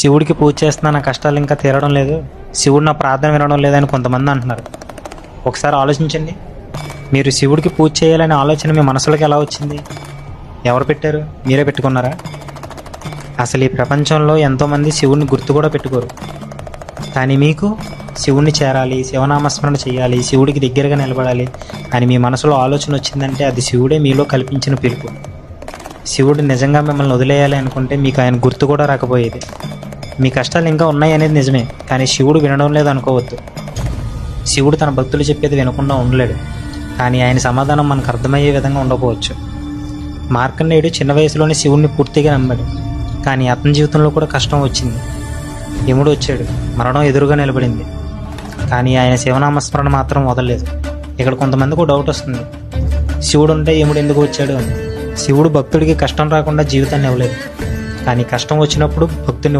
శివుడికి పూజ చేస్తున్నా నా కష్టాలు ఇంకా తీరడం లేదు, శివుడు నా ప్రార్థన వినడం లేదని కొంతమంది అంటున్నారు. ఒకసారి ఆలోచించండి, మీరు శివుడికి పూజ చేయాలనే ఆలోచన మీ మనసులోకి ఎలా వచ్చింది? ఎవరు పెట్టారు? మీరే పెట్టుకున్నారా? అసలు ఈ ప్రపంచంలో ఎంతోమంది శివుడిని గుర్తు కూడా పెట్టుకోరు. కానీ మీకు శివుడిని చేరాలి, శివనామస్మరణ చేయాలి, శివుడికి దగ్గరగా నిలబడాలి అని మీ మనసులో ఆలోచన వచ్చిందంటే అది శివుడే మీలో కల్పించిన పిలుపు. శివుడు నిజంగా మిమ్మల్ని వదిలేయాలి అనుకుంటే మీకు ఆయన గుర్తు కూడా రాకపోయేది. మీ కష్టాలు ఇంకా ఉన్నాయి అనేది నిజమే, కానీ శివుడు వినడం లేదు అనుకోవద్దు. శివుడు తన భక్తులు చెప్పేది వినకుండా ఉండలేడు, కానీ ఆయన సమాధానం మనకు అర్థమయ్యే విధంగా ఉండకపోవచ్చు. మార్కండేయుడు చిన్న వయసులోనే శివుడిని పూర్తిగా నమ్మాడు, కానీ అతని జీవితంలో కూడా కష్టం వచ్చింది. యముడు వచ్చాడు, మరణం ఎదురుగా నిలబడింది, కానీ ఆయన శివనామస్మరణ మాత్రం వదలలేదు. ఇక్కడ కొంతమందికి డౌట్ వస్తుంది, శివుడు ఉంటే యముడు ఎందుకు వచ్చాడు అని. శివుడు భక్తుడికి కష్టం రాకుండా జీవితాన్ని ఇవ్వలేదు, కానీ కష్టం వచ్చినప్పుడు భక్తుడిని